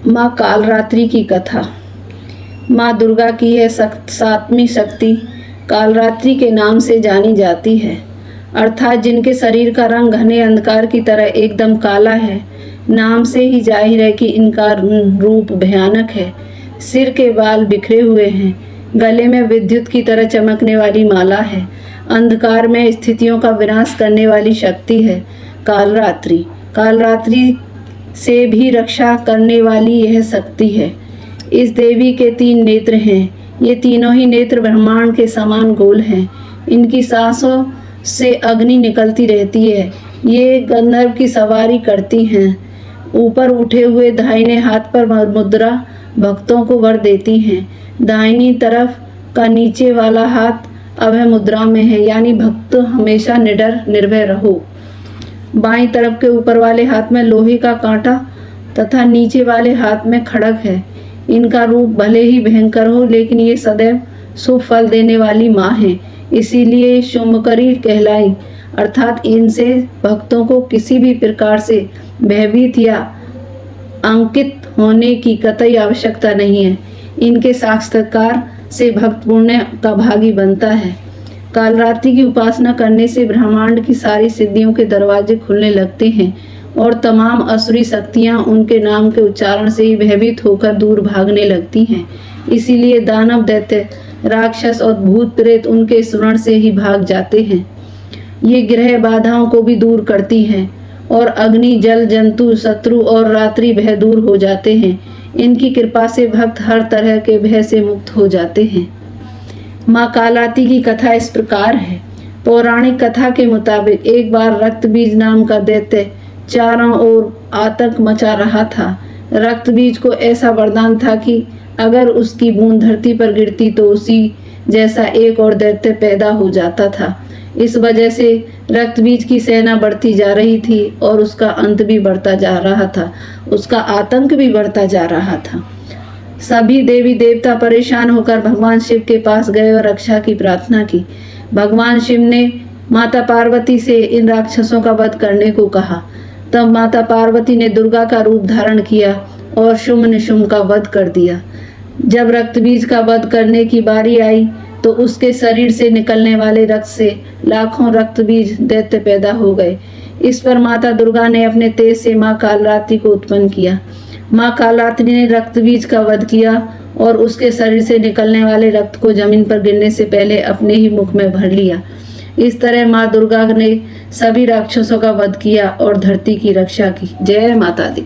माँ कालरात्रि की कथा। माँ दुर्गा की यह सातवीं शक्ति कालरात्रि के नाम से जानी जाती है, अर्थात जिनके शरीर का रंग घने अंधकार की तरह एकदम काला है। नाम से ही जाहिर है कि इनका रूप भयानक है। सिर के बाल बिखरे हुए हैं, गले में विद्युत की तरह चमकने वाली माला है। अंधकार में स्थितियों का विनाश करने वाली शक्ति है कालरात्रि। कालरात्रि से भी रक्षा करने वाली यह शक्ति है। इस देवी के 3 नेत्र हैं। ये तीनों ही नेत्र ब्रह्मांड के समान गोल हैं। इनकी सांसों से अग्नि निकलती रहती है। ये गंधर्व की सवारी करती हैं। ऊपर उठे हुए दाहिने हाथ पर मुद्रा भक्तों को वर देती हैं। दाहिनी तरफ का नीचे वाला हाथ अभय मुद्रा में है, यानी भक्त हमेशा निडर निर्भय रहो। बाईं तरफ के ऊपर वाले हाथ में लोहे का कांटा तथा नीचे वाले हाथ में खड़ग है। इनका रूप भले ही भयंकर हो, लेकिन ये सदैव शुभ फल देने वाली माँ है, इसीलिए शुभकरी कहलाई। अर्थात इनसे भक्तों को किसी भी प्रकार से भयभीत या अंकित होने की कतई आवश्यकता नहीं है। इनके साक्षात्कार से भक्त पुण्य का भागी बनता है। कालरात्रि की उपासना करने से ब्रह्मांड की सारी सिद्धियों के दरवाजे खुलने लगते हैं और तमाम असुरी शक्तियां उनके नाम के उच्चारण से ही भयभीत होकर दूर भागने लगती हैं। इसीलिए दानव, दैत्य, राक्षस और भूत प्रेत उनके स्मरण से ही भाग जाते हैं। ये ग्रह बाधाओं को भी दूर करती हैं और अग्नि, जल, जंतु, शत्रु और रात्रि भय दूर हो जाते हैं। इनकी कृपा से भक्त हर तरह के भय से मुक्त हो जाते हैं। माँ कालरात्रि की कथा इस प्रकार है। पौराणिक कथा के मुताबिक एक बार रक्तबीज नाम का दैत्य चारों ओर आतंक मचा रहा था। रक्तबीज को ऐसा वरदान था कि अगर उसकी बूंद धरती पर गिरती तो उसी जैसा एक और दैत्य पैदा हो जाता था। इस वजह से रक्तबीज की सेना बढ़ती जा रही थी और उसका अंत भी बढ़ता जा रहा था, उसका आतंक भी बढ़ता जा रहा था। सभी देवी देवता परेशान होकर भगवान शिव के पास गए और रक्षा की प्रार्थना की। भगवान शिव ने माता पार्वती से इन राक्षसों का वध करने को कहा। तब माता पार्वती ने दुर्गा का रूप धारण किया और शुंभ निशुंभ का वध कर दिया। जब रक्तबीज का वध करने की बारी आई तो उसके शरीर से निकलने वाले रक्त से लाखों रक्तबीज दैत्य पैदा हो गए। इस पर माता दुर्गा ने अपने तेज से माँ कालरात्रि को उत्पन्न किया। माँ कालरात्रि ने रक्तबीज का वध किया और उसके शरीर से निकलने वाले रक्त को जमीन पर गिरने से पहले अपने ही मुख में भर लिया। इस तरह माँ दुर्गा ने सभी राक्षसों का वध किया और धरती की रक्षा की। जय माता दी।